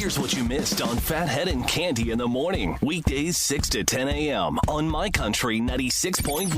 Here's what you missed on Phathead and Cande in the morning. Weekdays 6 to 10 a.m. on My Country 96.1.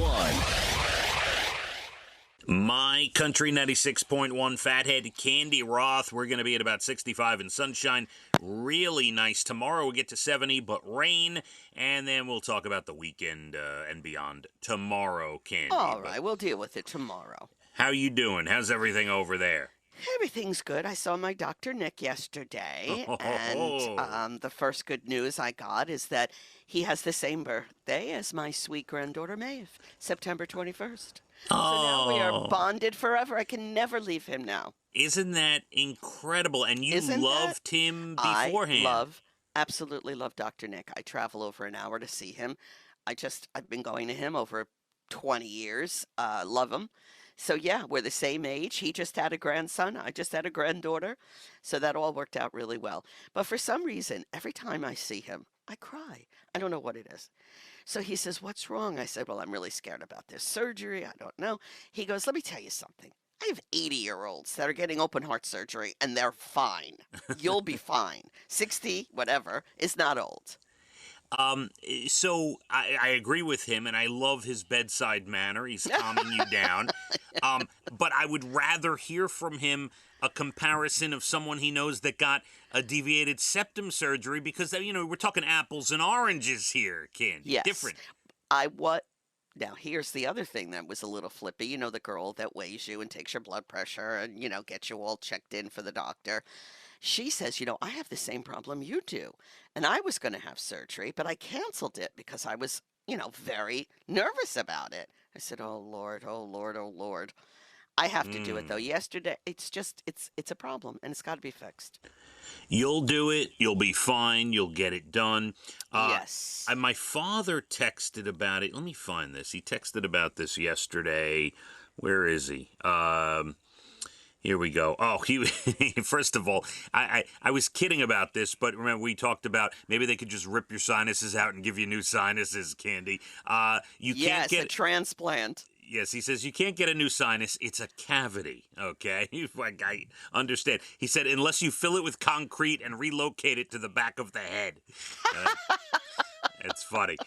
My Country 96.1, Phathead, Cande Roth. We're going to be at about 65 and sunshine. Really nice. Tomorrow we'll get to 70, but rain. And then we'll talk about the weekend and beyond tomorrow, Cande. All right, we'll deal with it tomorrow. How you doing? How's everything over there? Everything's good. I saw my Dr. Nick yesterday, and the first good news I got is that he has the same birthday as my sweet granddaughter Maeve, September 21st. So now we are bonded forever. I can never leave him now. Isn't that incredible? And you loved him beforehand. Absolutely love Dr. Nick. I travel over an hour to see him. I've been going to him over 20 years. Love him. So, yeah, we're the same age. He just had a grandson. I just had a granddaughter. So that all worked out really well. But for some reason, every time I see him, I cry. I don't know what it is. So he says, "What's wrong?" I said, "Well, I'm really scared about this surgery. I don't know." He goes, "Let me tell you something. I have 80-year-olds that are getting open heart surgery, and they're fine. You'll be fine. 60, whatever, is not old." So I agree with him, and I love his bedside manner. He's calming you down. But I would rather hear from him a comparison of someone he knows that got a deviated septum surgery because, we're talking apples and oranges here, Cande. Yes. Different. Now, here's the other thing that was a little flippy. You know, the girl that weighs you and takes your blood pressure and, gets you all checked in for the doctor. She says, "I have the same problem you do. And I was going to have surgery, but I canceled it because I was, very nervous about it." I said, "Oh, Lord, oh, Lord, oh, Lord." I have to do it, though. Yesterday, it's a problem, and it's got to be fixed. You'll do it. You'll be fine. You'll get it done. Yes. My father texted about it. Let me find this. He texted about this yesterday. Where is he? Here we go. Oh, first of all, I was kidding about this, but remember we talked about maybe they could just rip your sinuses out and give you new sinuses, Cande. Can't get a transplant. Yes, he says you can't get a new sinus. It's a cavity, okay? I understand. He said unless you fill it with concrete and relocate it to the back of the head. It's funny.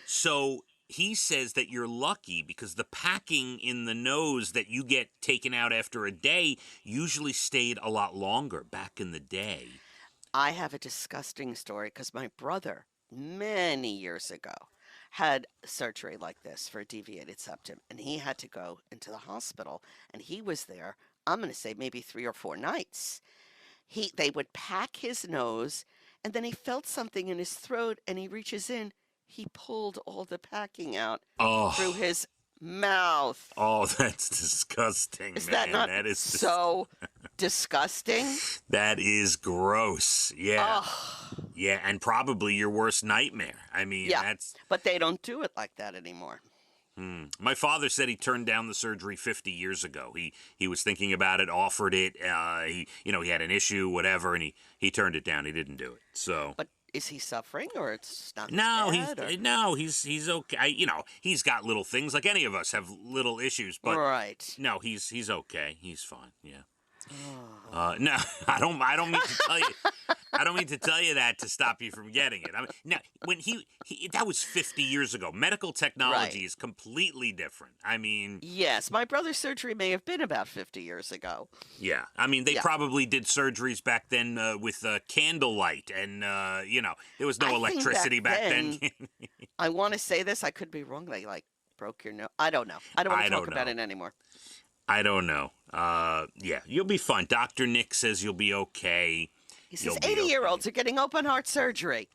So he says that you're lucky because the packing in the nose that you get taken out after a day usually stayed a lot longer back in the day. I have a disgusting story because my brother, many years ago, had surgery like this for a deviated septum, and he had to go into the hospital, and he was there, I'm going to say maybe 3 or 4 nights. They would pack his nose, and then he felt something in his throat, and he reaches in. He pulled all the packing out through his mouth. Oh, that's disgusting, Is man. that not that is so disgusting? That is gross. Yeah. Yeah, and probably your worst nightmare. I mean, that's... But they don't do it like that anymore. My father said he turned down the surgery 50 years ago. He was thinking about it, offered it. He had an issue, whatever, and he turned it down. He didn't do it. So. But is he suffering, or it's not? He's okay. He's got little things like any of us have little issues, but right. No, he's okay. He's fine. Yeah. No, I don't mean to tell you. I don't mean to tell you that to stop you from getting it. I mean, now when he that was 50 years ago. Medical technology is completely different. I mean, yes, my brother's surgery may have been about 50 years ago. Yeah, I mean they probably did surgeries back then with candlelight, and there was no electricity back then. I want to say this. I could be wrong. They broke your nose. I don't know. I don't want to talk about it anymore. I don't know. You'll be fine. Dr. Nick says you'll be okay. He says 80-year-olds are getting open heart surgery.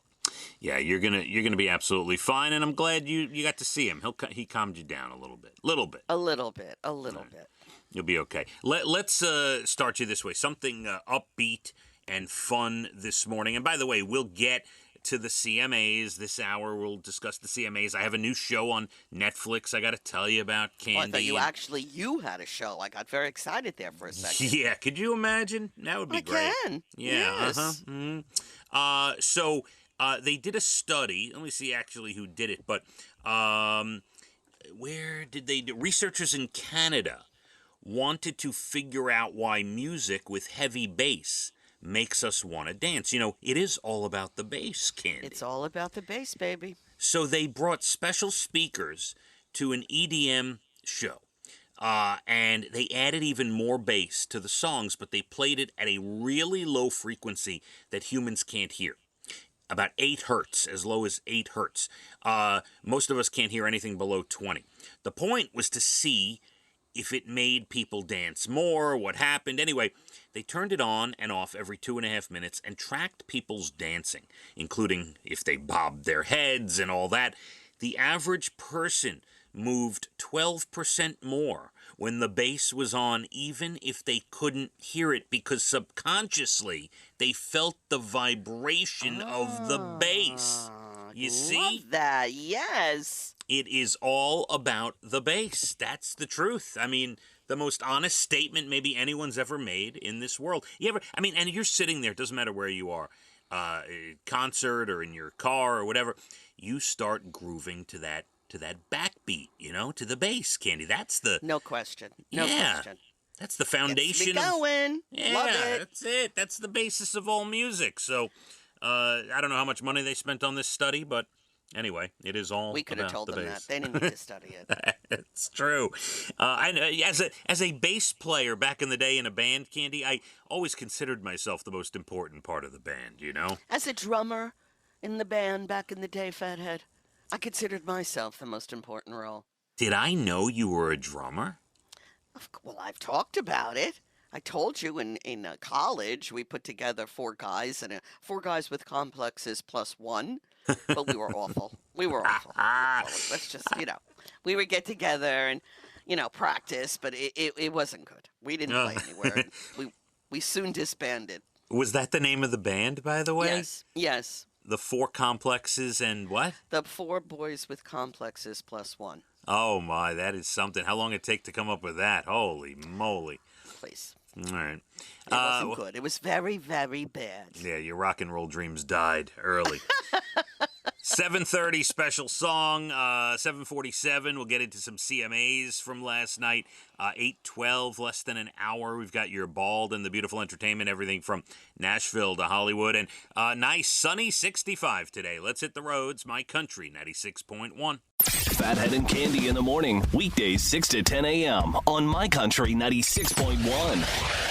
Yeah, you're gonna be absolutely fine, and I'm glad you got to see him. He calmed you down a little bit. A little bit. You'll be okay. Let's start you this way. Something upbeat and fun this morning. And by the way, we'll get to the CMAs this hour. We'll discuss the CMAs. I have a new show on Netflix I got to tell you about, Cande. I thought you had a show. I got very excited there for a second. Yeah, could you imagine? That would be great. I can. Yeah. Yes. So they did a study. Let me see actually who did it, but where did they do? Researchers in Canada wanted to figure out why music with heavy bass makes us want to dance. You know, it is all about the bass, Candy. It's all about the bass, baby. So they brought special speakers to an EDM show. And they added even more bass to the songs, but they played it at a really low frequency that humans can't hear. About 8 hertz, as low as 8 hertz. Most of us can't hear anything below 20. The point was to see if it made people dance more, what happened. Anyway, they turned it on and off every 2.5 minutes and tracked people's dancing, including if they bobbed their heads and all that. The average person moved 12% more when the bass was on, even if they couldn't hear it, because subconsciously they felt the vibration of the bass. You see? Love that, yes. It is all about the bass. That's the truth. I mean, the most honest statement maybe anyone's ever made in this world. And you're sitting there, it doesn't matter where you are, concert or in your car or whatever, you start grooving to that backbeat, to the bass, Candy. That's the... No question. No question. That's the foundation. Gets me going. Yeah, Love it. That's it. That's the basis of all music. So, I don't know how much money they spent on this study, but anyway, it is all We could have about told the them bass. that. They didn't need to study it. It's true. I know, as a bass player back in the day in a band, Candy, I always considered myself the most important part of the band, As a drummer in the band back in the day, Phathead, I considered myself the most important role. Did I know you were a drummer? Well, I've talked about it. I told you in college we put together 4 guys and 4 guys with complexes plus 1, but we were awful. We were awful. Let's just, we would get together and, practice, but it wasn't good. We didn't play anywhere. We soon disbanded. Was that the name of the band, by the way? Yes. The 4 complexes and what? The 4 boys with complexes plus 1. Oh, my, that is something. How long did it take to come up with that? Holy moly. Please. All right. It wasn't good. It was very, very bad. Yeah, your rock and roll dreams died early. 7:30 special song. 7:47, we'll get into some CMAs from last night. 8:12, less than an hour. We've got your Bald and the Beautiful Entertainment, everything from Nashville to Hollywood. And nice sunny 65 today. Let's hit the roads. My Country 96.1. Phathead and Candy in the morning, weekdays 6 to 10 a.m. on My Country 96.1.